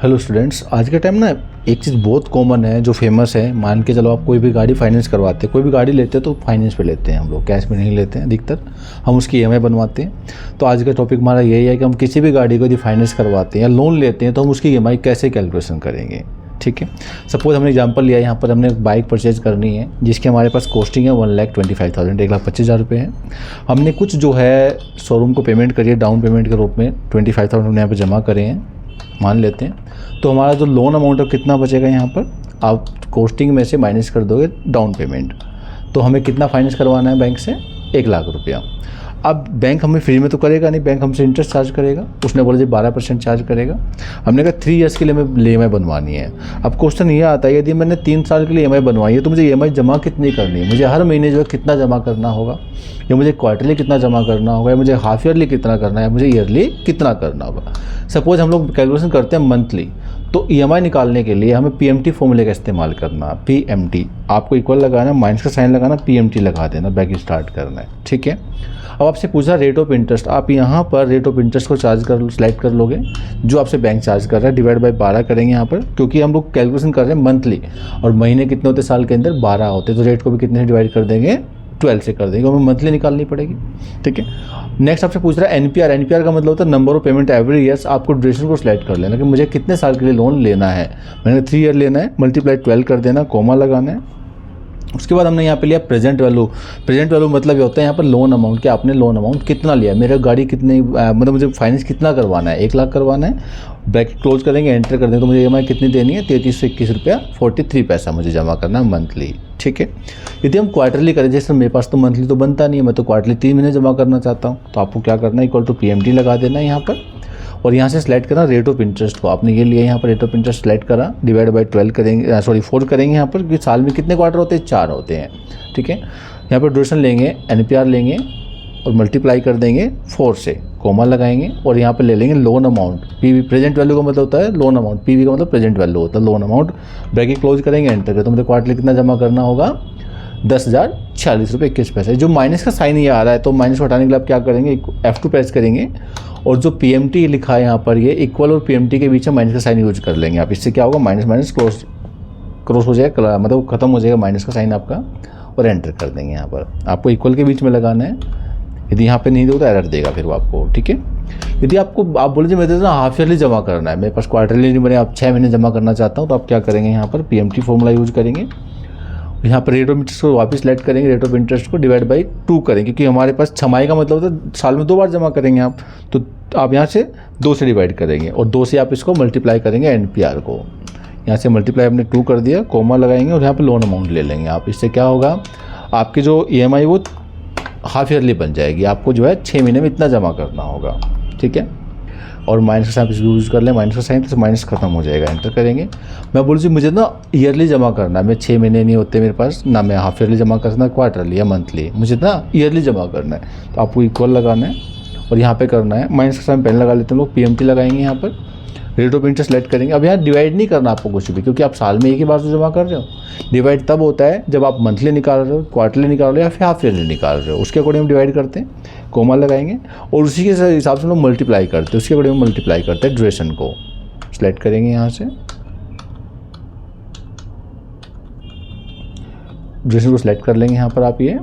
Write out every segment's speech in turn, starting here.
Hello students, आज के time ना एक चीज़ बहुत कॉमन है जो फेमस है। मान के चलो आप कोई भी गाड़ी फाइनेंस करवाते हैं, कोई भी गाड़ी लेते हैं तो फाइनेंस पे लेते हैं, हम लोग कैश में नहीं लेते हैं अधिकतर, हम उसकी ईएमआई बनवाते हैं। तो आज का टॉपिक हमारा यही है कि हम किसी भी गाड़ी को यदि फाइनेंस करवाते हैं या लोन लेते हैं तो हम उसकी ईएमआई कैसे कैलकुलेशन करेंगे। ठीक है, सपोज हमने एग्जांपल लिया, यहाँ पर हमने एक बाइक परचेज करनी है जिसकी हमारे पास कॉस्टिंग है 1,25,000, 1,25,000 रुपये है। हमने कुछ जो है शोरूम को पेमेंट करिए डाउन पेमेंट के रूप में 25,000 हमने यहाँ पर जमा करे हैं, मान लेते हैं। तो हमारा जो लोन अमाउंट है कितना बचेगा, यहाँ पर आप कॉस्टिंग में से माइनस कर दोगे डाउन पेमेंट, तो हमें कितना फाइनेंस करवाना है बैंक से, 1,00,000 रुपया। अब बैंक हमें फ्री में तो करेगा नहीं, बैंक हमसे इंटरेस्ट चार्ज करेगा। उसने बोला जी 12% चार्ज करेगा। हमने कहा 3 ईयर्स के लिए हमें ईएमआई बनवानी है। अब क्वेश्चन ये आता है यदि मैंने 3 साल के लिए ईएमआई बनवाई है तो मुझे ईएमआई जमा कितनी करनी है, मुझे हर महीने जो है कितना जमा करना होगा, या मुझे क्वार्टरली कितना जमा करना होगा, या मुझे हाफ ईयरली कितना करना है, मुझे ईयरली कितना करना होगा। सपोज हम लोग कैलकुलेशन करते हैं मंथली, तो ईएमआई निकालने के लिए हमें पीएमटी फॉर्मूले का इस्तेमाल करना है। पीएमटी आपको इक्वल लगाना, माइनस का साइन लगाना, पीएमटी लगा देना, बैक स्टार्ट करना है। ठीक है, अब आपसे पूछा रेट ऑफ इंटरेस्ट, आप यहाँ पर रेट ऑफ इंटरेस्ट को चार्ज कर सिलेक्ट कर लोगे जो आपसे बैंक चार्ज कर रहा है, डिवाइड बाय 12 करेंगे यहाँ पर, क्योंकि हम लोग कैलकुलेशन कर रहे हैं मंथली और महीने कितने होते साल के अंदर 12 होते, तो रेट को भी कितने से डिवाइड कर देंगे, 12 से कर देंगे, हमें मंथली निकालनी पड़ेगी। ठीक है, नेक्स्ट आपसे पूछ रहा है एनपीआर। एनपीआर का मतलब होता है number of payment every years. आपको ड्यूरेशन को सिलेक्ट कर लेना कि मुझे कितने साल के लिए लोन लेना है। मैंने 3 ईयर लेना है, मल्टीप्लाई 12 कर देना, कोमा लगाना है। उसके बाद हमने यहाँ पे लिया प्रेजेंट वैल्यू। प्रेजेंट वैल्यू मतलब ये होता है यहाँ पर लोन अमाउंट, कि आपने लोन अमाउंट कितना लिया, मेरा गाड़ी कितनी मतलब मुझे फाइनेंस कितना करवाना है, 1,00,000 करवाना है। ब्रैकेट क्लोज करेंगे, एंटर कर देंगे, तो मुझे ईएमआई कितनी देनी है, 3321 रुपया 43 पैसा मुझे जमा करना है मंथली। ठीक है, यदि हम क्वार्टरली करें, जैसे मेरे पास तो मंथली तो बनता नहीं है, मैं तो क्वार्टरली 3 महीने जमा करना चाहता हूँ, तो आपको क्या करना है, इक्वल टू पीएमटी लगा देना है यहाँ पर, और यहाँ से सिलेक्ट करना रेट ऑफ इंटरेस्ट को। आपने ये लिया यहाँ पर रेट ऑफ इंटरेस्ट सेलेक्ट करा, डिवाइड बाय 12 करेंगे, 4 करेंगे यहाँ पर, क्योंकि साल में कितने क्वार्टर होते हैं, 4 होते हैं। ठीक है, यहाँ पर ड्यूरेशन लेंगे, एनपीआर लेंगे और मल्टीप्लाई कर देंगे 4 से, कोमा लगाएंगे, और यहाँ पर ले लेंगे loan amount. PV present value का मतलब होता है लोन अमाउंट, पीवी का मतलब प्रेजेंट वैल्यू होता है लोन अमाउंट। ब्रैकेट क्लोज करेंगे, एंटर करें, तो मुझे क्वार्टरली कितना जमा करना होगा, 10,046 रुपये 21 पैसे। जो माइनस का साइन ये आ रहा है तो माइनस को हटाने के लिए आप क्या करेंगे, F2 प्रेस करेंगे, और जो पीएमटी लिखा है यहाँ पर ये इक्वल और पीएमटी के बीच में माइनस का साइन यूज कर लेंगे आप। इससे क्या होगा, माइनस माइनस क्रॉस हो जाएगा, मतलब खत्म हो जाएगा माइनस का साइन आपका, और एंटर कर देंगे। यहाँ पर आपको इक्वल के बीच में लगाना है, यदि यहाँ पे नहीं दो तो एरर देगा फिर वो आपको। ठीक है, यदि आपको आप बोले मेरे ना हाफ ईयरली जमा करना है, मेरे पास क्वार्टरली नहीं बने, आप 6 महीने जमा करना चाहता हूँ, तो आप क्या करेंगे, यहाँ पर पीएमटी फॉर्मूला यूज करेंगे। यहाँ पर रेट ऑफ इंटरेस्ट को वापस सेलेक्ट करेंगे, रेट ऑफ इंटरेस्ट को डिवाइड बाई 2 करेंगे, क्योंकि हमारे पास छमाही का मतलब होता है साल में 2 बार जमा करेंगे आप, तो आप यहाँ से 2 से डिवाइड करेंगे, और 2 से आप इसको मल्टीप्लाई करेंगे एनपीआर को। यहाँ से मल्टीप्लाई हमने 2 कर दिया, कोमा लगाएंगे, और यहाँ पर लोन अमाउंट ले लेंगे आप। इससे क्या होगा, आपकी जो ईएमआई वो हाफ ईयरली बन जाएगी, आपको जो है 6 महीने में इतना जमा करना होगा। ठीक है, और माइनस का साइन इसको यूज़ कर लें, माइनस का साइन, तो माइनस खत्म हो जाएगा, एंटर करेंगे। मैं बोलूँ जी मुझे ना ईयरली जमा करना है, मैं 6 महीने नहीं होते मेरे पास ना, मैं हाफ ईयरली जमा करना है, क्वार्टरली या मंथली, मुझे ना ईयरली जमा करना है, तो आपको इक्वल लगाना है और यहाँ पे करना है, माइनस का साइन पहले लगा लेते हैं लोग, पीएमटी लगाएंगे, यहाँ पर रेट ऑफ इंटरेस्ट सेलेक्ट करेंगे। अब यहाँ डिवाइड नहीं करना आपको कुछ भी, क्योंकि आप साल में एक ही बार से जमा कर रहे हो। डिवाइड तब होता है जब आप मंथली निकाल रहे हो, क्वार्टरली निकाल रहे हो, या फिर हाफ ईयरली निकाल रहे हो, उसके अकॉर्डिंग हम डिवाइड करते हैं, कोमा लगाएंगे, और उसी के हिसाब से हम लोग मल्टीप्लाई करते हैं, उसके अकॉर्डिंग मल्टीप्लाई करते हैं। ड्यूरेशन को सिलेक्ट करेंगे, यहाँ से ड्यूरेशन को सिलेक्ट कर लेंगे, यहाँ पर आप ये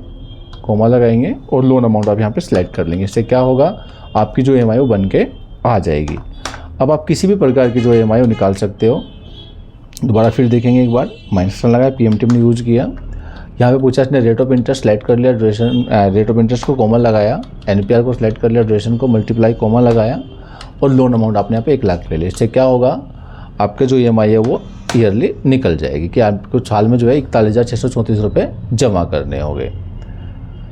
कोमा लगाएंगे, और लोन अमाउंट आप यहाँ पे सिलेक्ट कर लेंगे। इससे क्या होगा, आपकी जो ईएमआई वो बन के आ जाएगी। अब आप किसी भी प्रकार की जो ईएमआई वो निकाल सकते हो। दोबारा फिर देखेंगे एक बार, माइनस लगाया, पीएमटी ने यूज़ किया, यहाँ पे पूछा इसने रेट ऑफ इंटरेस्ट सेलेक्ट कर लिया, ड्यूरेशन रेट ऑफ इंटरेस्ट को कोमा लगाया, एनपीआर को सिलेक्ट कर लिया, ड्यूरेशन को मल्टीप्लाई कोमा लगाया, और लोन अमाउंट आपने यहाँ पे 1,00,000 ले लिया। इससे क्या होगा, आपके जो ईएमआई है वो ईयरली निकल जाएगी, कि आपको साल में जो है 41,634 रुपये जमा करने होंगे।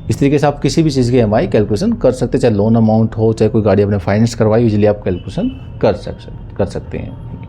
इस तरीके से आप किसी भी चीज़ की ईएमआई कैलकुलेशन कर सकते हैं, चाहे लोन अमाउंट हो, चाहे कोई गाड़ी आपने फाइनेंस करवाई, इजीली आप कैलकुलेशन कर सकते हैं।